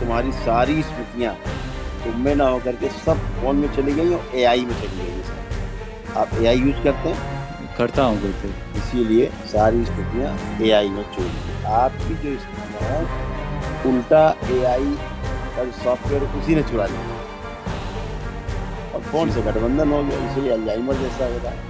तुम्हारी सारी स्मृतियां तुम में ना होकर के सब फोन में चली गई और एआई में चली गई है सर। आप एआई यूज करते हैं, करता हूँ गुरुदेव। इसीलिए सारी स्मृतियां एआई में चली गई। आपकी जो स्मृतियां हैं उल्टा एआई का जो सॉफ्टवेयर उसी ने चुरा लिया और फोन जी। से गठबंधन हो गया, इसलिए अल्जाइमर जैसा हो रहा है।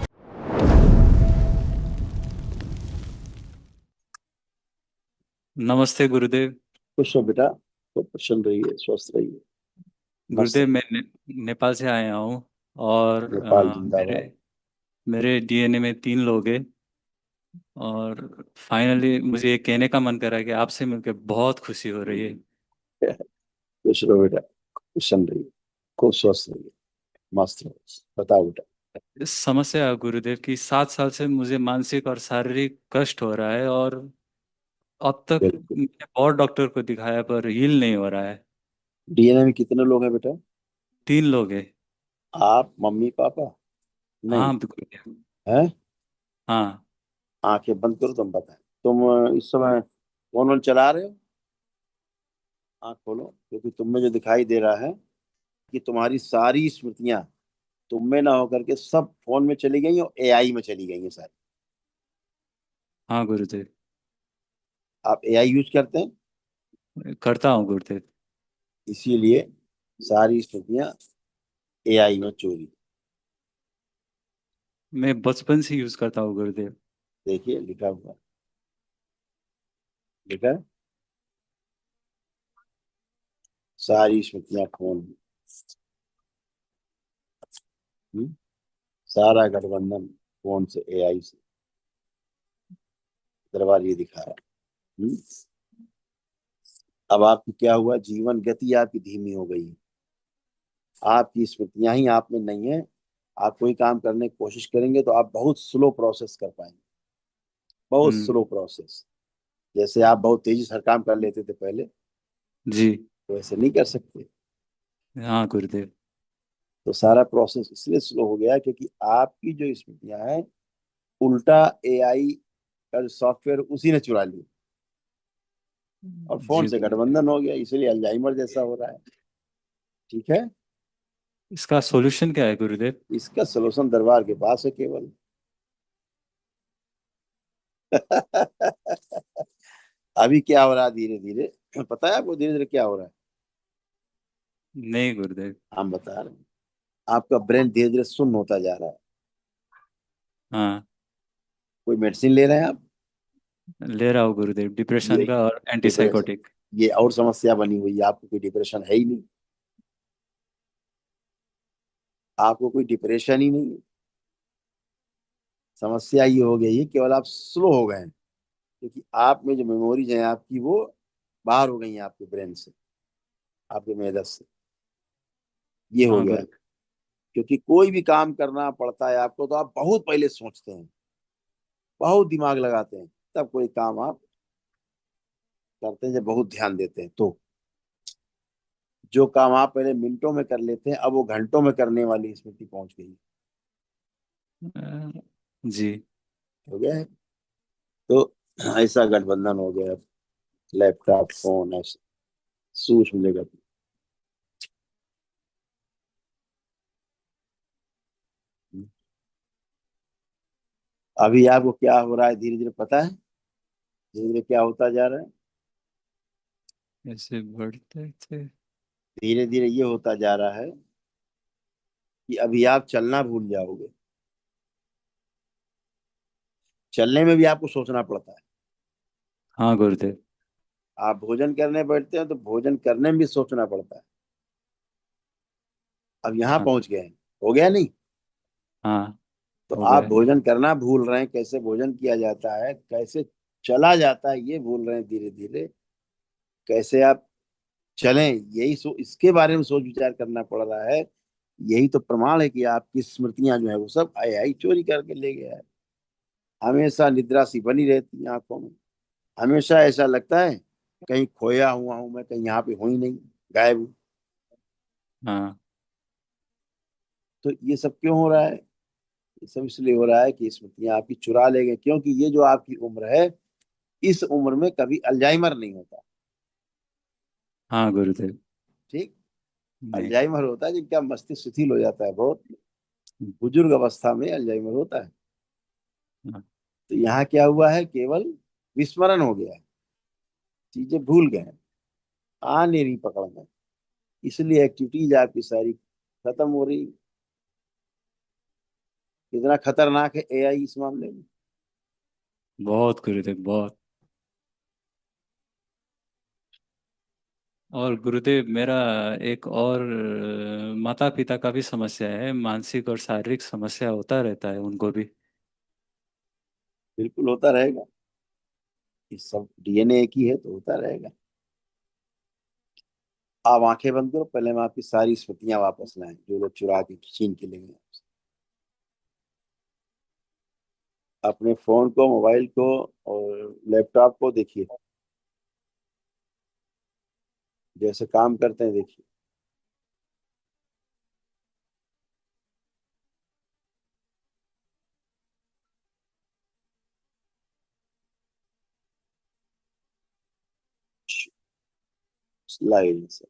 नमस्ते गुरुदेव। खुश हो बेटा, तो प्रसन्न रहिए, स्वस्थ रहिए, मस्त गुरुदेव मैं रहिए। नेपाल से आया हूँ। और नेपाल मेरे जिंदाबाद। मेरे डीएनए में 3 लोग हैं। और फाइनली मुझे ये कहने का मन कर रहा है कि आपसे मिलकर बहुत खुशी हो रही है। खुश रहो बेटा, प्रसन्न रहिए, खूब स्वस्थ रहिए, मस्त रहो। बताओ बेटा। इस समस्या है गुरुदेव की 7 साल से मुझे मानसिक और शारीरिक कष्ट हो रहा है, और अब तक बिल्कुल। मैंने बहुत डॉक्टर को दिखाया पर हील नहीं हो रहा है। डीएनए में कितने लोग हैं बेटा? 3 लोग हैं। आप, मम्मी, पापा? नहीं हाँ बिल्कुल। है? हाँ। आंखें बंद करो, तुम बताएं। तुम इस समय फोन वोन चला रहे हो? आंख खोलो, क्योंकि तुम में जो दिखाई दे रहा है कि तुम्हारी सारी स्मृतियां तुम में ना होकर के सब फोन में चली गई और एआई में चली गई हैं सारी। हाँ गुरुदेव। आप एआई यूज करते हैं, करता हूँ गुरुदेव। इसीलिए सारी स्मृतियां एआई में चोरी। मैं बचपन से यूज करता हूँ गुरुदेव। देखिए लिखा हुआ, लिखा है, सारी स्मृतियां फोन में। हम्म? सारा गठबंधन फोन से, एआई से। दरबार ये दिखा रहा है। अब आपकी क्या हुआ, जीवन गति आपकी धीमी हो गई है। आपकी स्मृतियां ही आप में नहीं है। आप कोई काम करने की कोशिश करेंगे तो आप बहुत स्लो प्रोसेस कर पाएंगे, बहुत हम्म। Slow process. जैसे आप बहुत तेजी से हर काम कर लेते थे पहले, जी। तो वैसे नहीं कर सकते। हाँ गुरुदेव। तो सारा प्रोसेस इसलिए स्लो हो गया क्योंकि आपकी जो स्मृतियां हैं उल्टा एआई का जो सॉफ्टवेयर उसी ने चुरा ली और फोन जी से गुरुदेव। गठबंधन हो गया, इसलिए अल्जाइमर जैसा हो रहा है। ठीक है। इसका सॉल्यूशन क्या है गुरुदेव? इसका सलूशन दरबार के पास है केवल। अभी क्या हो रहा है धीरे धीरे, पता है आपको धीरे धीरे क्या हो रहा है? नहीं गुरुदेव। हम बता रहे हैं, आपका ब्रेन धीरे धीरे सुन्न होता जा रहा है। हाँ। कोई मेडिसिन ले रहे हैं आप? ले रहा हूँ गुरुदेव, ये डिप्रेशन का और डिप्रेशन, एंटीसाइकोटिक। ये और समस्या बनी हुई है। आपको कोई डिप्रेशन है ही नहीं, आपको कोई डिप्रेशन ही नहीं है। समस्या ये हो गई है केवल आप स्लो हो गए हैं, क्योंकि आप में जो मेमोरीज हैं आपकी वो बाहर हो गई हैं आपके ब्रेन से, आपके मेदस से। ये हो हाँ गया है। गुरु। क्योंकि कोई भी काम करना पड़ता है आपको तो आप बहुत पहले सोचते हैं, बहुत दिमाग लगाते हैं, तब कोई काम आप करते हैं, जब बहुत ध्यान देते हैं तो। जो काम आप पहले मिनटों में कर लेते हैं अब वो घंटों में करने वाली स्मृति पहुंच गई। जी। हो गया है। तो ऐसा गठबंधन हो गया। लैपटॉप, फोन, ऐसा सूक्ष्म जगत। अभी आपको क्या हो रहा है धीरे धीरे पता है? धीरे धीरे क्या होता जा रहा है? ऐसे बढ़ते थे। धीरे धीरे ये होता जा रहा है कि अभी आप चलना भूल जाओगे। चलने में भी आपको सोचना पड़ता है। हाँ गुरुदेव। आप भोजन करने बैठते हैं तो भोजन करने में भी सोचना पड़ता है। अब यहाँ हाँ। पहुंच गए हैं, हो गया नहीं? हाँ। तो हो आप गए। भोजन करना भूल रहे हैं, कैसे भोजन किया जाता है, कैसे चला जाता है ये भूल रहे हैं धीरे धीरे। कैसे आप चलें, यही इसके बारे में सोच विचार करना पड़ रहा है। यही तो प्रमाण है कि आपकी स्मृतियां जो है वो सब आई चोरी करके ले गया है। हमेशा निद्रा सी बनी रहती है आंखों में। हमेशा ऐसा लगता है कहीं खोया हुआ हूं मैं, कहीं यहाँ पे हूं ही नहीं, गायब हूं। हाँ। तो ये सब क्यों हो रहा है? ये सब इसलिए हो रहा है कि स्मृतियां आपकी चुरा ले गए, क्योंकि ये जो आपकी उम्र है, इस उम्र में कभी अल्जाइमर नहीं होता। हाँ गुरुदेव। ठीक। नहीं। अल्जाइमर होता है जिनका मस्तिष्क शिथिल हो जाता है, बहुत बुजुर्ग अवस्था में अल्जाइमर होता है। हाँ, तो यहाँ क्या हुआ है, केवल विस्मरण हो गया है, चीजें भूल गए हैं, आ नहीं रही पकड़ में, इसलिए एक्टिविटीज आपकी सारी खत्म हो रही। कितना खतरनाक है एआई इस मामले में। बहुत गुरुदेव बहुत। और गुरुदेव मेरा एक और माता पिता का भी समस्या है, मानसिक और शारीरिक समस्या होता रहता है उनको भी। बिल्कुल होता रहेगा, ये सब डीएनए एक ही है तो होता रहेगा। आप आंखें बंद करो, पहले मैं आपकी सारी स्मृतियां वापस लाएं जो लोग चुरा के छीन के ले गए। अपने फोन को, मोबाइल को और लैपटॉप को देखिए, जैसे काम करते हैं देखिए। लाइन से।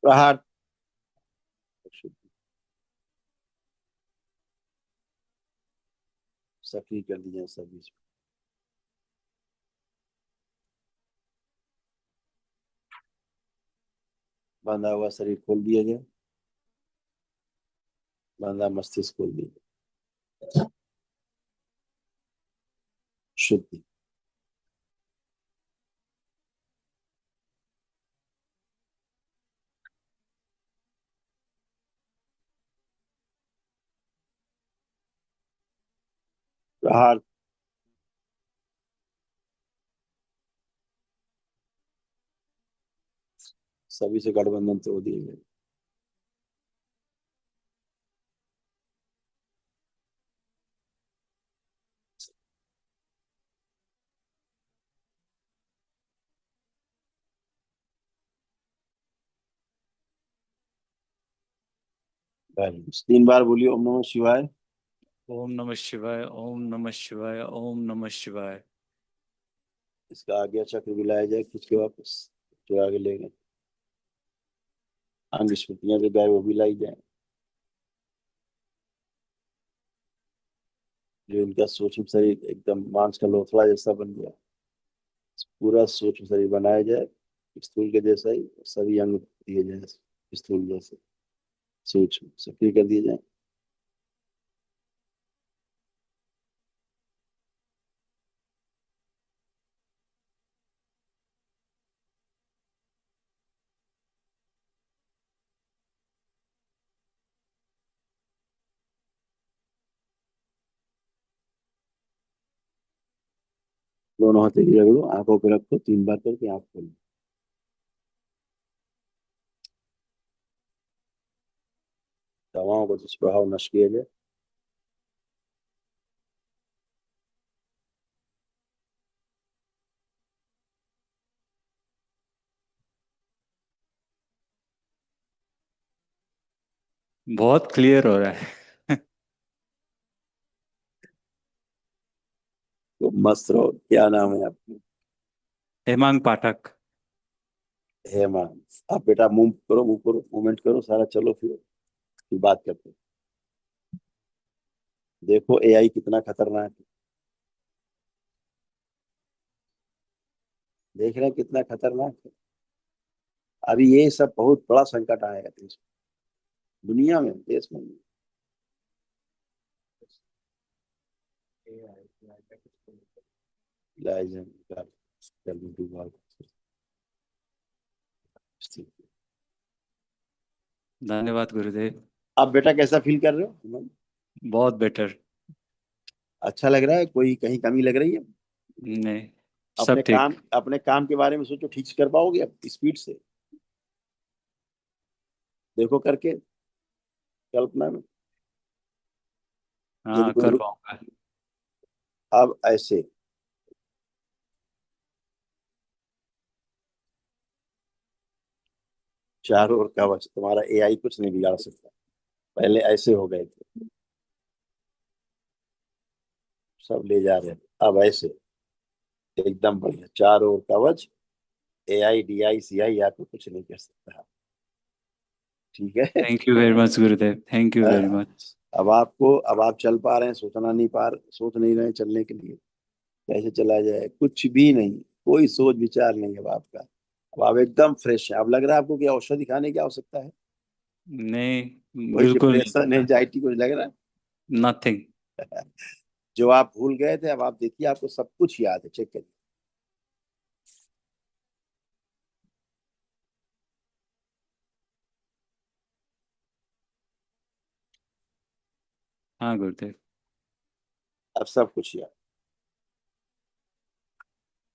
प्रहार सक्रिय कर दिया सभी। बांधा हुआ शरीर खोल दिया जाए, बांधा मस्तिष्क खोल दिया जाए। शुद्धि। प्रहार। सभी से गठबंधन तोड़ दिए गए। बैलेंस 3 बार बोलिए ओम नमः शिवाय। ओम नमः शिवाय, ओम नमः शिवाय, ओम नमः शिवाय। इसका आज्ञा चक्र भी लाया जाए, खींच के वापस चुरा के ले गए। अंग स्मृतियां जो गाय वो भी लाई जाए, जो इनका सूक्ष्म शरीर एकदम मांस का लोथड़ा जैसा बन गया, पूरा सूक्ष्म शरीर बनाया जाए, स्थूल के जैसा ही सभी अंग दिए जाए, स्थूल जैसे सूक्ष्म सक्रिय कर दिए जाए। दोनों हथेली रगड़ो, आंखों पे रखो, 3 बार करके आंख खोलो। दवाओं का दुष्प्रभाव नष्ट किया जाए। बहुत क्लियर हो रहा है। तो मस्त रहो। क्या नाम है आपका? हेमांग पाठक। हेमा। आप बेटा मूव करो, मूव करो, मूवमेंट करो सारा, चलो फिर बात करते हैं। देखो एआई कितना खतरनाक है, देख रहे हैं कितना खतरनाक है। अभी ये सब बहुत बड़ा संकट आएगा देश, दुनिया में, देश में। Lies and tell me to work. धन्यवाद गुरुदेव। आप बेटा कैसा फील कर रहे हो? बहुत बेटर। अच्छा लग रहा है? कोई कहीं कमी लग रही है? नहीं, सब ठीक। अपने काम के बारे में सोचो, ठीक से कर पाओगे अब स्पीड से? देखो करके, कल्पना में। यदि हाँ, कोई कर पाऊंगा। अब ऐसे चारों ओर कवच, तुम्हारा एआई कुछ नहीं बिगाड़ सकता। पहले ऐसे हो गए थे, सब ले जा रहे हैं। अब ऐसे एकदम बढ़िया चारों ओर कवच। एआई डीआई सीआई आपको कुछ नहीं कर सकता। ठीक है। Thank you very much Gurudev, thank you very हाँ। मच। अब आप चल पा रहे हैं, सोच नहीं रहे हैं चलने के लिए। कैसे चला जाए, कुछ भी नहीं। कोई सोच विचार नहीं अब आपका। अब आप एकदम फ्रेश हैं। अब लग रहा है आपको कि औषधि खाने की आवश्यकता है? नहीं, कोई बिल्कुल नहीं डिप्रेशन लगा। एंजाइटी कुछ लग रहा नथिंग। है? जो आप भूल गए थे, अब आप देखिए आपको सब कुछ याद है। चेक करिए। हाँ गुरुदेव। अब सब कुछ याद।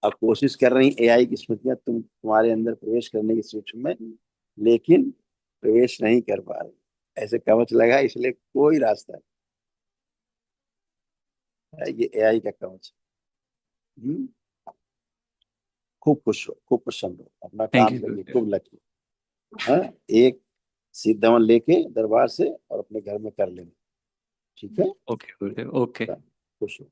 अब कोशिश कर रही एआई की स्मृतियां तुम्हारे अंदर प्रवेश करने की सूक्ष्म में, लेकिन प्रवेश नहीं कर पा रही। ऐसे कवच लगा, इसलिए कोई रास्ता नहीं है। ये एआई का कवच। हम्म। खूब खुश हो, खूब प्रसन्न हो, अपना थैंक काम यू करिए, गुरुदेव। खूब लगे। हाँ। एक सीधावन लेके दरबार से और अपने घर में कर लेंगे। ठीक है। ओके गुरुदेव, ओके। खुश हो।